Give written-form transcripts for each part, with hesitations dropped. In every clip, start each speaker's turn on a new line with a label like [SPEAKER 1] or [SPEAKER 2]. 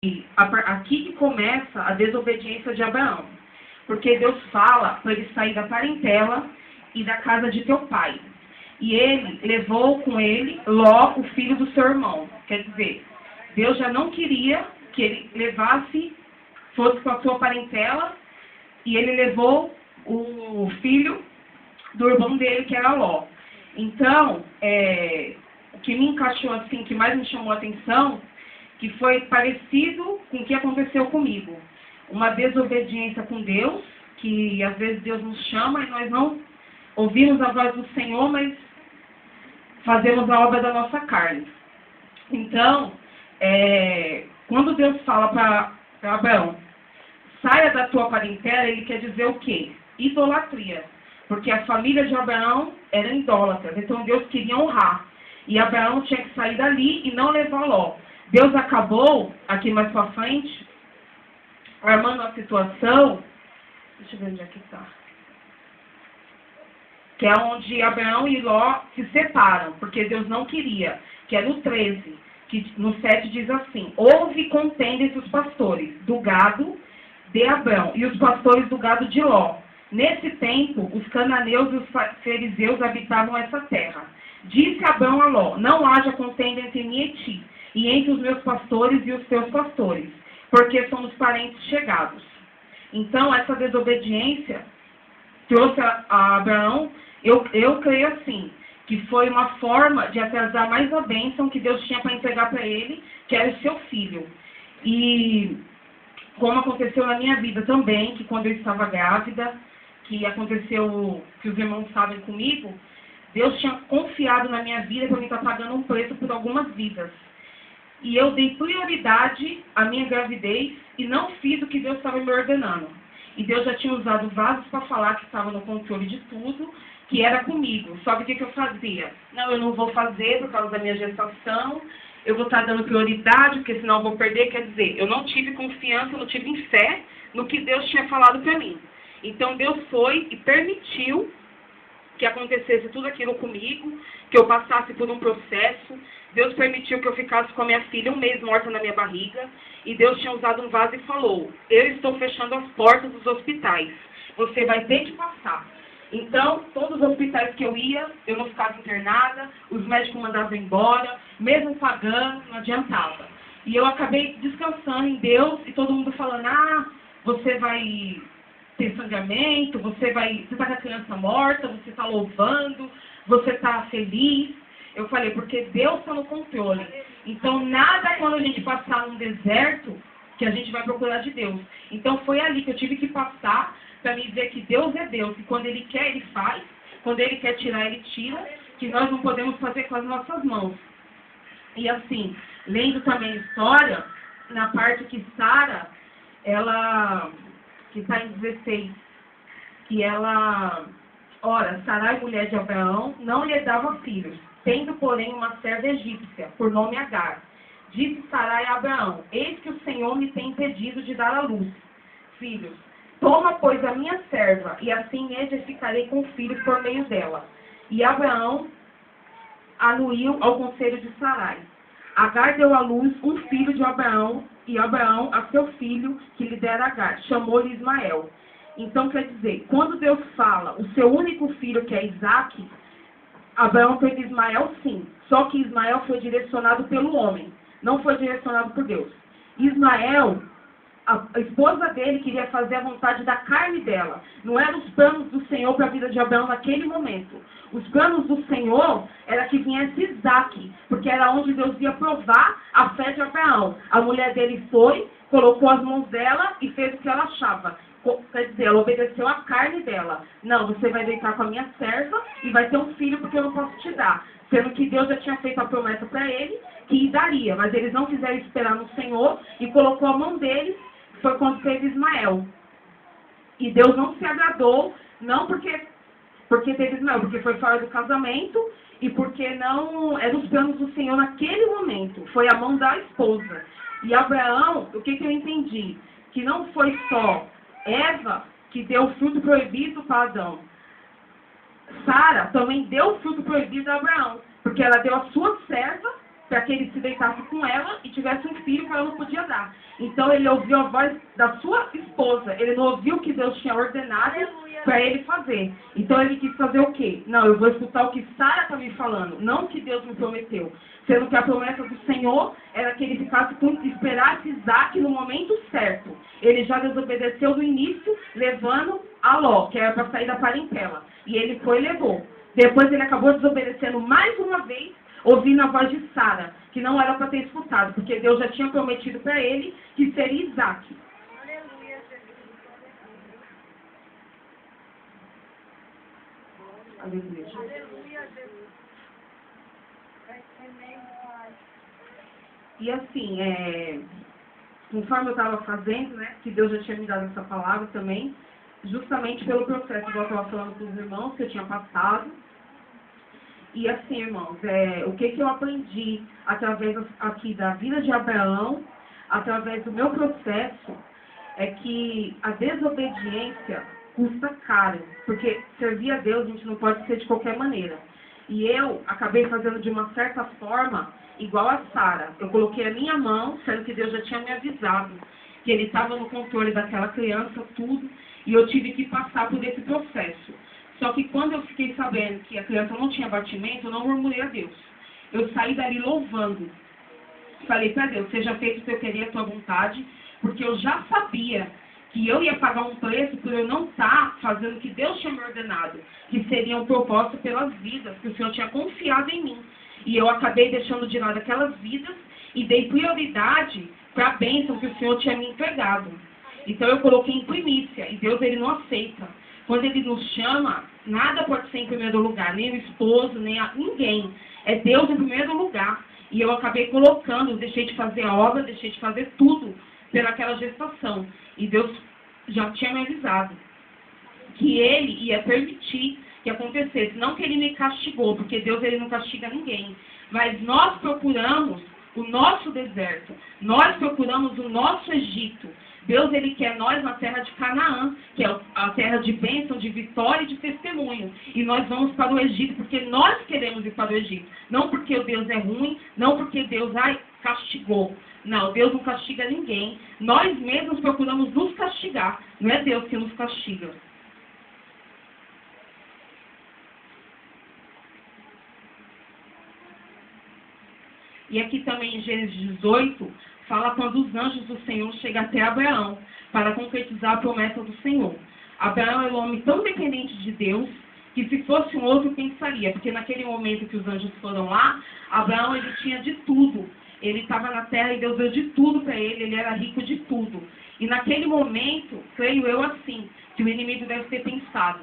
[SPEAKER 1] Aqui que começa a desobediência de Abraão. Porque Deus fala para ele sair da parentela e da casa de teu pai. E ele levou com ele Ló, o filho do seu irmão. Quer dizer, Deus já não queria que ele fosse com a sua parentela, e ele levou o filho do irmão dele, que era Ló. Então, o que me encaixou assim, que mais me chamou a atenção, que foi parecido com o que aconteceu comigo. Uma desobediência com Deus, que às vezes Deus nos chama e nós não ouvimos a voz do Senhor, mas fazemos a obra da nossa carne. Então, quando Deus fala para Abraão, saia da tua parentela, ele quer dizer o quê? Idolatria. Porque a família de Abraão era idólatra, então Deus queria honrar. E Abraão tinha que sair dali e não levar Ló. Deus acabou, aqui mais para frente, armando a situação, deixa eu ver onde é que está, que é onde Abraão e Ló se separam, porque Deus não queria, que é no 13, que no 7 diz assim: houve contenda entre os pastores do gado de Abraão e os pastores do gado de Ló. Nesse tempo, os cananeus e os fariseus habitavam essa terra. Disse Abraão a Ló: não haja contenda entre mim e ti, e entre os meus pastores e os teus pastores, porque somos parentes chegados. Então, essa desobediência trouxe a Abraão, eu creio assim, que foi uma forma de atrasar mais a bênção que Deus tinha para entregar para ele, que era o seu filho. E como aconteceu na minha vida também, que quando eu estava grávida, que aconteceu, que os irmãos sabem comigo, Deus tinha confiado na minha vida para mim estar pagando um preço por algumas vidas. E eu dei prioridade à minha gravidez e não fiz o que Deus estava me ordenando. E Deus já tinha usado vasos para falar que estava no controle de tudo, que era comigo. Só que o que eu fazia? Não, eu não vou fazer por causa da minha gestação, eu vou estar dando prioridade, porque senão eu vou perder. Quer dizer, eu não tive confiança, eu não tive fé no que Deus tinha falado para mim. Então Deus foi e permitiu que acontecesse tudo aquilo comigo, que eu passasse por um processo. Deus permitiu que eu ficasse com a minha filha 1 mês morta na minha barriga, e Deus tinha usado um vaso e falou: eu estou fechando as portas dos hospitais, você vai ter que passar. Então, todos os hospitais que eu ia, eu não ficava internada, os médicos mandavam embora, mesmo pagando, não adiantava. E eu acabei descansando em Deus, e todo mundo falando: você vai ter sangramento, você está com a criança morta, você está louvando, você está feliz. Eu falei, porque Deus está no controle. Então, nada quando a gente passar num deserto, que a gente vai procurar de Deus. Então, foi ali que eu tive que passar para me dizer que Deus é Deus. E quando Ele quer, Ele faz. Quando Ele quer tirar, Ele tira. Que nós não podemos fazer com as nossas mãos. E assim, lendo também a história, na parte que Sara, ela, que está em 16, que ela, ora, Sarai, mulher de Abraão, não lhe dava filhos, tendo, porém, uma serva egípcia, por nome Agar. Disse Sarai a Abraão: eis que o Senhor me tem impedido de dar à luz filhos. Toma, pois, a minha serva, e assim edificarei com filhos por meio dela. E Abraão anuiu ao conselho de Sarai. Agar deu à luz um filho de Abraão, e Abraão a seu filho, que lhe dera Agar, chamou-lhe Ismael. Então, quer dizer, quando Deus fala o seu único filho, que é Isaque, Abraão teve Ismael, sim. Só que Ismael foi direcionado pelo homem, não foi direcionado por Deus. Ismael, a esposa dele queria fazer a vontade da carne dela. Não eram os planos do Senhor para a vida de Abraão naquele momento. Os planos do Senhor era que viesse Isaque, porque era onde Deus ia provar a fé de Abraão. A mulher dele foi, colocou as mãos dela e fez o que ela achava. Quer dizer, ela obedeceu a carne dela. Não, você vai deitar com a minha serva e vai ter um filho porque eu não posso te dar. Sendo que Deus já tinha feito a promessa para ele que daria, mas eles não quiseram esperar no Senhor e colocou a mão deles, foi quando teve Ismael. E Deus não se agradou, não porque teve Ismael, porque foi fora do casamento e porque não era os planos do Senhor naquele momento. Foi a mão da esposa. E Abraão, o que eu entendi? Que não foi só Eva que deu o fruto proibido para Adão. Sara também deu o fruto proibido a Abraão, porque ela deu a sua serva para que ele se deitasse com ela e tivesse um filho que ela não podia dar. Então ele ouviu a voz da sua esposa, ele não ouviu o que Deus tinha ordenado para ele fazer. Então ele quis fazer o quê? Não, eu vou escutar o que Sara está me falando, não o que Deus me prometeu. Sendo que a promessa do Senhor era que ele esperasse Isaac no momento certo. Ele já desobedeceu no início, levando a Ló, que era para sair da parentela. E ele foi e levou. Depois ele acabou desobedecendo mais uma vez, ouvindo a voz de Sara, que não era para ter escutado, porque Deus já tinha prometido para ele que seria Isaac. Aleluia, Jesus. Aleluia, Jesus. E assim, conforme eu estava fazendo, né, que Deus já tinha me dado essa palavra também, justamente pelo processo que eu estava falando com os irmãos, que eu tinha passado. E assim, irmãos, o que eu aprendi através aqui da vida de Abraão, através do meu processo, é que a desobediência custa caro, porque servir a Deus a gente não pode ser de qualquer maneira. E eu acabei fazendo de uma certa forma igual a Sara. Eu coloquei a minha mão, sendo que Deus já tinha me avisado que ele estava no controle daquela criança, tudo, e eu tive que passar por esse processo. Só que quando eu fiquei sabendo que a criança não tinha batimento, eu não murmurei a Deus. Eu saí dali louvando. Falei para Deus, seja feito o que eu queria, a tua vontade, porque eu já sabia que eu ia pagar um preço por eu não estar fazendo o que Deus tinha me ordenado, que seria um propósito pelas vidas, que o Senhor tinha confiado em mim. E eu acabei deixando de lado aquelas vidas e dei prioridade para a bênção que o Senhor tinha me entregado. Então eu coloquei em primícia, e Deus ele não aceita. Quando ele nos chama, nada pode ser em primeiro lugar, nem o esposo, nem ninguém. É Deus em primeiro lugar. E eu acabei colocando, deixei de fazer a obra, deixei de fazer tudo pelaquela gestação. E Deus já tinha me avisado que ele ia permitir que acontecesse. Não que ele me castigou, porque Deus ele não castiga ninguém. Mas nós procuramos o nosso deserto. Nós procuramos o nosso Egito. Deus ele quer nós na terra de Canaã, que é a terra de bênção, de vitória e de testemunho. E nós vamos para o Egito porque nós queremos ir para o Egito. Não porque o Deus é ruim, não porque Deus castigou. Não, Deus não castiga ninguém. Nós mesmos procuramos nos castigar. Não é Deus que nos castiga. E aqui também em Gênesis 18, fala quando os anjos do Senhor chegam até Abraão, para concretizar a promessa do Senhor. Abraão era um homem tão dependente de Deus, que se fosse um outro pensaria, porque naquele momento que os anjos foram lá, Abraão ele tinha de tudo. Ele estava na terra e Deus deu de tudo para ele, ele era rico de tudo. E naquele momento, creio eu assim, que o inimigo deve ter pensado,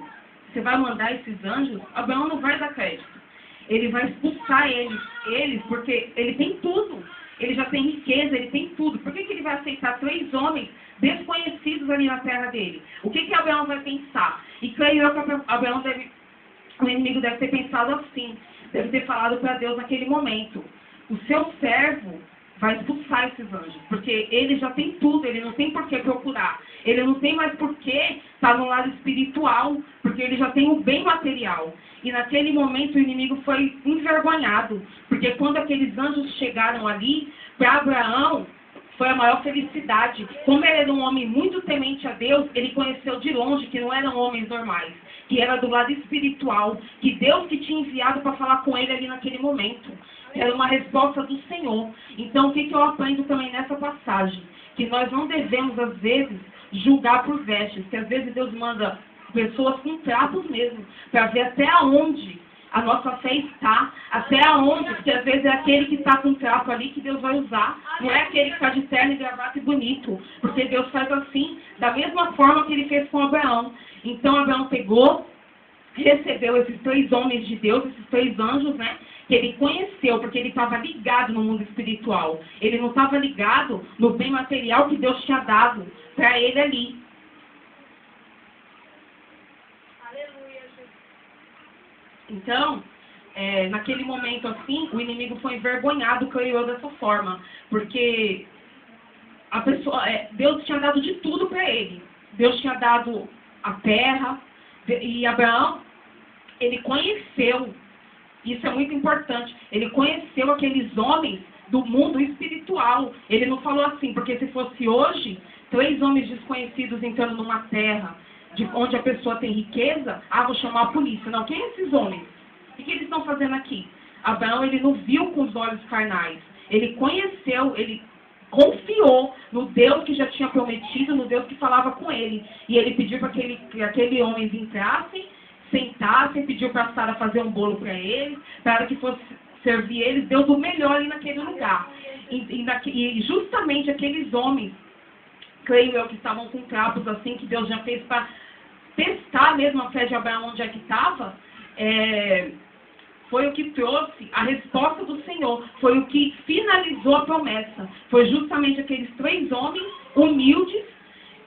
[SPEAKER 1] você vai mandar esses anjos? Abraão não vai dar crédito. Ele vai expulsar eles, porque ele tem tudo. Ele já tem riqueza, ele tem tudo. Por que ele vai aceitar 3 homens desconhecidos ali na terra dele? O que Abraão vai pensar? E creio eu que Abraão o inimigo deve ter pensado assim, deve ter falado para Deus naquele momento, o seu servo vai expulsar esses anjos, porque ele já tem tudo, ele não tem por que procurar, ele não tem mais por que estar no lado espiritual, porque ele já tem o bem material. E naquele momento o inimigo foi envergonhado, porque quando aqueles anjos chegaram ali, para Abraão foi a maior felicidade. Como ele era um homem muito temente a Deus, ele conheceu de longe que não eram homens normais, que era do lado espiritual, que Deus que tinha enviado para falar com ele ali naquele momento. Era uma resposta do Senhor. Então, o que eu aprendo também nessa passagem? Que nós não devemos, às vezes, julgar por vestes. Que às vezes Deus manda pessoas com trapos mesmo, para ver até onde a nossa fé está, até onde, porque às vezes é aquele que está com trapo ali que Deus vai usar. Não é aquele que está de terno e gravata e bonito. Porque Deus faz assim, da mesma forma que ele fez com Abraão. Então, Abraão pegou, recebeu esses 3 homens de Deus, esses 3 anjos, né? Que ele conheceu, porque ele estava ligado no mundo espiritual. Ele não estava ligado no bem material que Deus tinha dado para ele ali. Aleluia, Jesus. Então, naquele momento assim, o inimigo foi envergonhado, criou dessa forma. Porque a pessoa, Deus tinha dado de tudo para ele. Deus tinha dado a terra, e Abraão, ele conheceu Isso é muito importante. Ele conheceu aqueles homens do mundo espiritual. Ele não falou assim, porque se fosse hoje, 3 homens desconhecidos entrando numa terra onde a pessoa tem riqueza, vou chamar a polícia. Não, quem são esses homens? O que eles estão fazendo aqui? Abraão, ele não viu com os olhos carnais. Ele conheceu, ele confiou no Deus que já tinha prometido, no Deus que falava com ele. E ele pediu para que aquele homem entrasse, sentasse, pediu para Sara fazer um bolo para ele, para que fosse servir eles, deu do melhor ali naquele lugar. E justamente aqueles homens, creio eu, que estavam com trapos assim, que Deus já fez para testar mesmo a fé de Abraão onde é que estava, foi o que trouxe a resposta do Senhor, foi o que finalizou a promessa. Foi justamente aqueles 3 homens humildes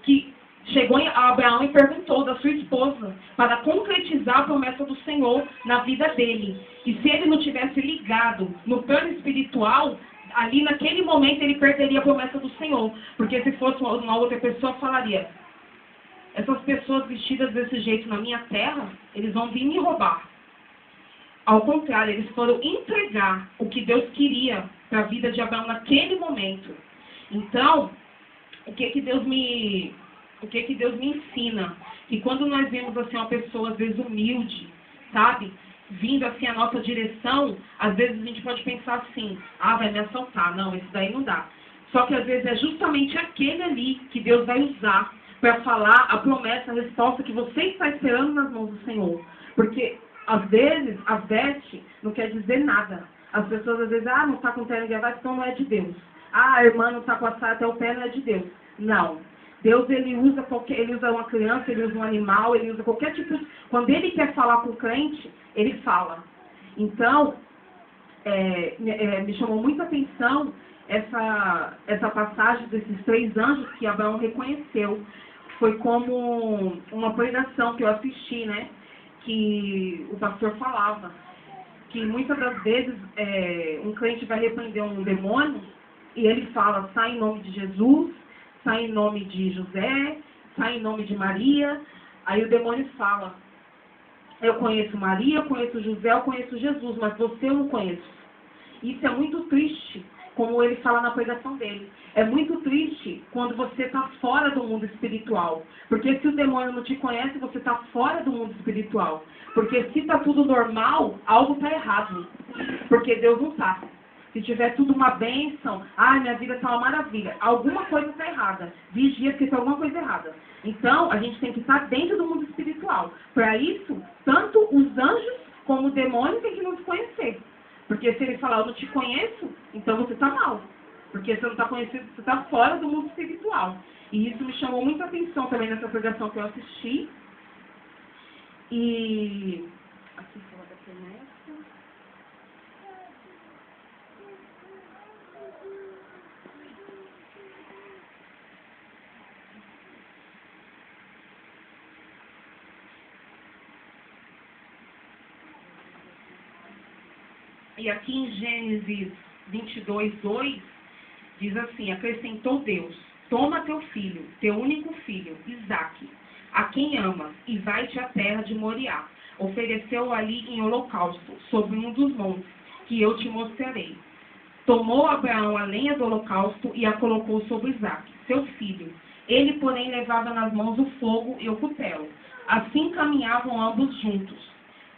[SPEAKER 1] que chegou a Abraão e perguntou da sua esposa para concretizar a promessa do Senhor na vida dele. E se ele não tivesse ligado no plano espiritual, ali naquele momento ele perderia a promessa do Senhor. Porque se fosse uma outra pessoa, falaria: essas pessoas vestidas desse jeito na minha terra, eles vão vir me roubar. Ao contrário, eles foram entregar o que Deus queria para a vida de Abraão naquele momento. Então, o que Deus me ensina? Que quando nós vemos assim uma pessoa, às vezes, humilde, sabe? Vindo assim a nossa direção, às vezes a gente pode pensar assim: vai me assaltar. Não, isso daí não dá. Só que às vezes é justamente aquele ali que Deus vai usar para falar a promessa, a resposta que você está esperando nas mãos do Senhor. Porque às vezes, a veste não quer dizer nada. As pessoas às vezes, não está com terno e gravata, então não é de Deus. A irmã não está com a saia até o pé, não é de Deus. Não. Deus, ele usa uma criança, ele usa um animal, ele usa qualquer tipo de... Quando ele quer falar com o crente, ele fala. Então, me chamou muita atenção essa passagem desses 3 anjos que Abraão reconheceu. Foi como uma pregação que eu assisti, né? Que o pastor falava, que muitas das vezes um crente vai repreender um demônio e ele fala: sai em nome de Jesus, sai em nome de José, sai em nome de Maria. Aí o demônio fala: eu conheço Maria, eu conheço José, eu conheço Jesus, mas você eu não conheço. Isso é muito triste, como ele fala na pregação dele. É muito triste quando você está fora do mundo espiritual. Porque se o demônio não te conhece, você está fora do mundo espiritual. Porque se está tudo normal, algo está errado. Porque Deus não está. Se tiver tudo uma bênção, minha vida está uma maravilha. Alguma coisa está errada. Vigia, porque tem alguma coisa errada. Então, a gente tem que estar dentro do mundo espiritual. Para isso, tanto os anjos como o demônio têm que nos conhecer. Porque se ele falar: eu não te conheço, então você está mal. Porque você não está conhecido, você está fora do mundo espiritual. E isso me chamou muita atenção também nessa pregação que eu assisti. E... aqui fala da promessa. E aqui em Gênesis 22:2, diz assim: acrescentou Deus: toma teu filho, teu único filho, Isaque, a quem amas, e vai-te à terra de Moriá. Ofereceu-o ali em holocausto, sobre um dos montes, que eu te mostrarei. Tomou Abraão a lenha do holocausto e a colocou sobre Isaque, seu filho. Ele, porém, levava nas mãos o fogo e o cutelo. Assim caminhavam ambos juntos.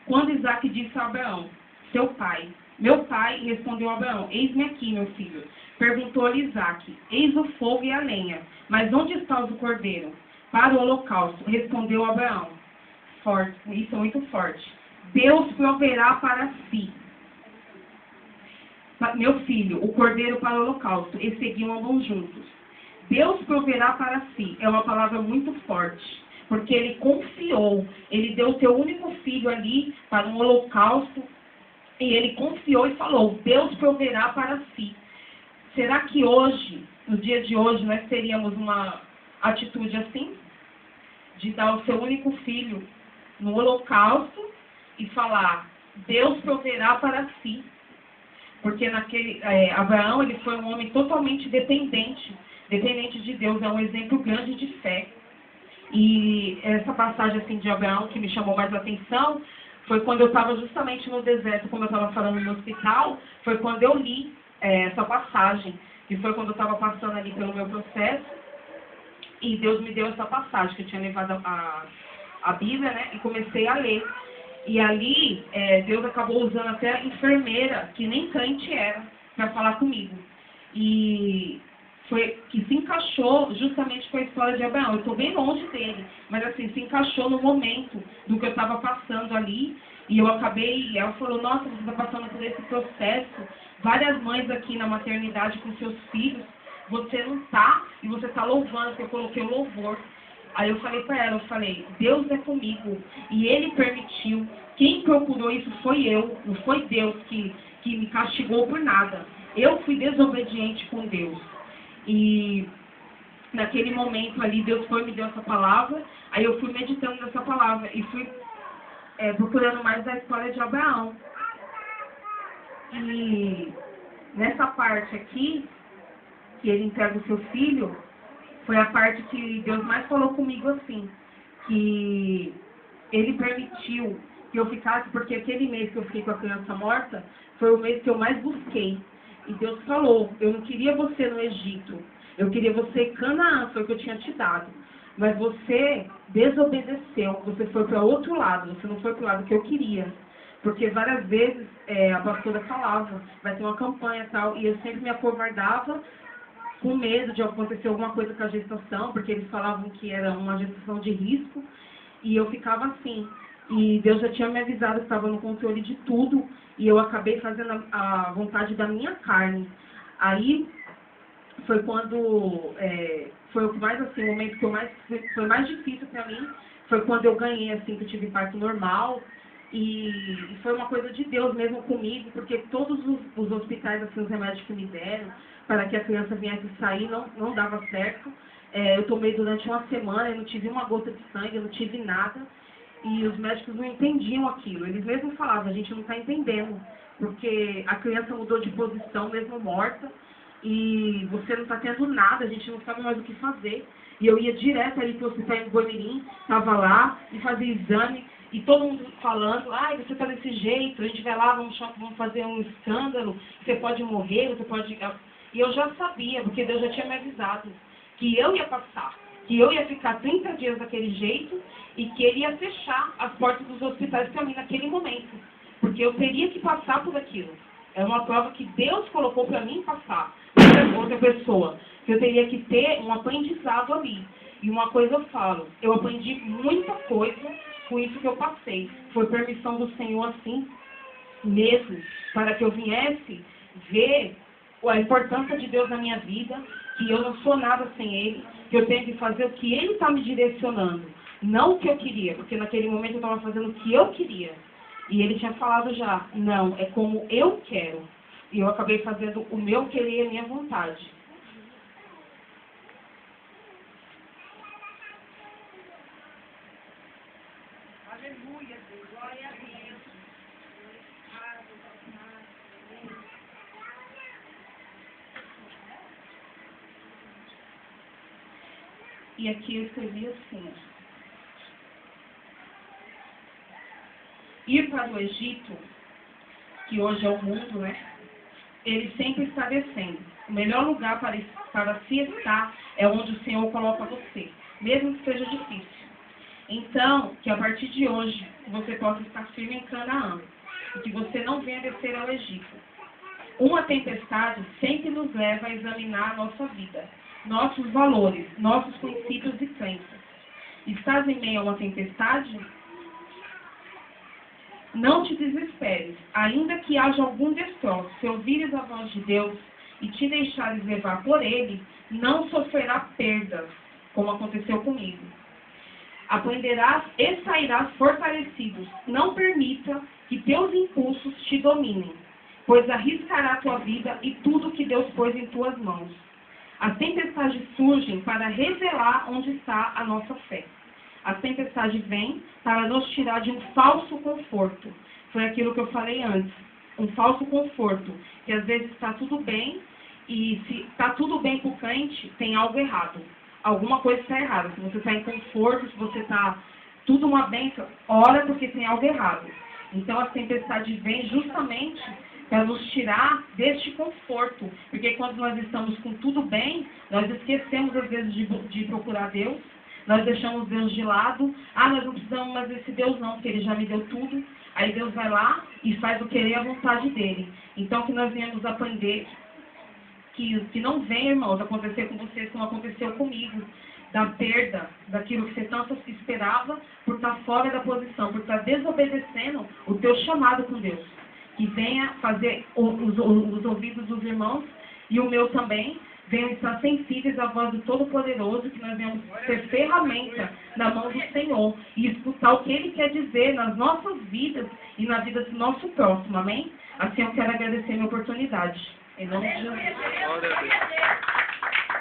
[SPEAKER 1] Quando Isaque disse a Abraão: seu pai, meu pai, respondeu Abraão: eis-me aqui, meu filho. Perguntou-lhe Isaque: eis o fogo e a lenha, mas onde está o cordeiro? Para o holocausto, respondeu Abraão. Forte, isso é muito forte. Deus proverá para si, meu filho, o cordeiro para o holocausto. E seguiam ambos juntos. Deus proverá para si é uma palavra muito forte, porque ele confiou, ele deu o seu único filho ali para um holocausto, e ele confiou e falou: Deus proverá para si. Será que hoje, no dia de hoje, nós teríamos uma atitude assim? De dar o seu único filho no holocausto e falar: Deus proverá para si. Porque Abraão, ele foi um homem totalmente dependente de Deus, é um exemplo grande de fé. E essa passagem assim de Abraão que me chamou mais a atenção foi quando eu estava justamente no deserto, como eu estava falando no hospital, foi quando eu li essa passagem, que foi quando eu estava passando ali pelo meu processo, e Deus me deu essa passagem, que eu tinha levado a Bíblia, né, e comecei a ler. E ali, Deus acabou usando até a enfermeira, que nem crente era, para falar comigo. E foi que se encaixou justamente com a história de Abraão. Eu estou bem longe dele, mas assim, se encaixou no momento do que eu estava passando ali. E eu acabei, ela falou, nossa, você está passando por esse processo. Várias mães aqui na maternidade com seus filhos, você não está, e você está louvando, porque eu coloquei o louvor. Aí eu falei para ela, eu falei, Deus é comigo, e Ele permitiu. Quem procurou isso foi eu, não foi Deus que me castigou por nada. Eu fui desobediente com Deus. E naquele momento ali, Deus me deu essa palavra, aí eu fui meditando nessa palavra e fui procurando mais a história de Abraão. E nessa parte aqui, que ele entrega o seu filho, foi a parte que Deus mais falou comigo assim, que Ele permitiu que eu ficasse, porque aquele mês que eu fiquei com a criança morta, foi o mês que eu mais busquei. E Deus falou, eu não queria você no Egito, eu queria você em Canaã, foi o que eu tinha te dado. Mas você desobedeceu, você foi para outro lado, você não foi para o lado que eu queria. Porque várias vezes a pastora falava, vai ter uma campanha e tal, e eu sempre me acovardava com medo de acontecer alguma coisa com a gestação, porque eles falavam que era uma gestação de risco, e eu ficava assim. E Deus já tinha me avisado que estava no controle de tudo, e eu acabei fazendo a vontade da minha carne. Aí foi quando, foi o que mais, assim, o momento que foi mais difícil para mim, foi quando eu ganhei, assim, que eu tive parto normal, e foi uma coisa de Deus mesmo comigo, porque todos os hospitais, assim, os remédios que me deram, para que a criança viesse sair, não dava certo. Eu tomei durante uma semana, eu não tive uma gota de sangue, eu não tive nada. E os médicos não entendiam aquilo. Eles mesmos falavam, a gente não está entendendo, porque a criança mudou de posição, mesmo morta, e você não está tendo nada, a gente não sabe mais o que fazer. E eu ia direto ali para o hospital em Goiânia, estava lá, e fazia exame, e todo mundo falando, você está desse jeito, a gente vai lá, vamos fazer um escândalo, você pode morrer, você pode... E eu já sabia, porque Deus já tinha me avisado, que eu ia passar, que eu ia ficar 30 dias daquele jeito e que Ele ia fechar as portas dos hospitais para mim naquele momento. Porque eu teria que passar por aquilo. É uma prova que Deus colocou para mim passar, para outra pessoa. Que eu teria que ter um aprendizado ali. E uma coisa eu falo, eu aprendi muita coisa com isso que eu passei. Foi permissão do Senhor assim mesmo, para que eu viesse ver a importância de Deus na minha vida, que eu não sou nada sem Ele, que eu tenho que fazer o que Ele está me direcionando, não o que eu queria, porque naquele momento eu estava fazendo o que eu queria. E Ele tinha falado já, não, é como eu quero. E eu acabei fazendo o meu querer e a minha vontade. Aleluia, Deus, glória a Deus. E aqui eu escrevi assim, ir para o Egito, que hoje é o mundo, né? Ele sempre está descendo. O melhor lugar para se estar é onde o Senhor coloca você, mesmo que seja difícil. Então, que a partir de hoje, você possa estar firme em Canaã, e que você não venha descer ao Egito. Uma tempestade sempre nos leva a examinar a nossa vida, nossos valores, nossos princípios e crenças. Estás em meio a uma tempestade? Não te desesperes, ainda que haja algum destroço. Se ouvires a voz de Deus e te deixares levar por Ele, não sofrerá perdas, como aconteceu comigo. Aprenderás e sairás fortalecido. Não permita que teus impulsos te dominem, pois arriscará tua vida e tudo que Deus pôs em tuas mãos. As tempestades surgem para revelar onde está a nossa fé. A tempestade vem para nos tirar de um falso conforto. Foi aquilo que eu falei antes. Um falso conforto. Que às vezes está tudo bem, e se está tudo bem com o crente, tem algo errado. Alguma coisa está errada. Se você está em conforto, se você está tudo uma bênção, ora porque tem algo errado. Então, a tempestade vem justamente para nos tirar deste conforto. Porque quando nós estamos com tudo bem, nós esquecemos, às vezes, de procurar Deus. Nós deixamos Deus de lado. Ah, nós não precisamos mais desse Deus não, porque Ele já me deu tudo. Aí Deus vai lá e faz o querer e a vontade dEle. Então, que nós venhamos aprender que não vem, irmãos, acontecer com vocês como aconteceu comigo. Da perda, daquilo que você tanto esperava, por estar fora da posição, por estar desobedecendo o teu chamado com Deus. Que venha fazer os ouvidos dos irmãos e o meu também, venham estar sensíveis à voz do Todo-Poderoso, que nós venhamos ser ferramenta na mão do Senhor e escutar o que Ele quer dizer nas nossas vidas e na vida do nosso próximo, amém? Assim eu quero agradecer a minha oportunidade. Em nome de Jesus.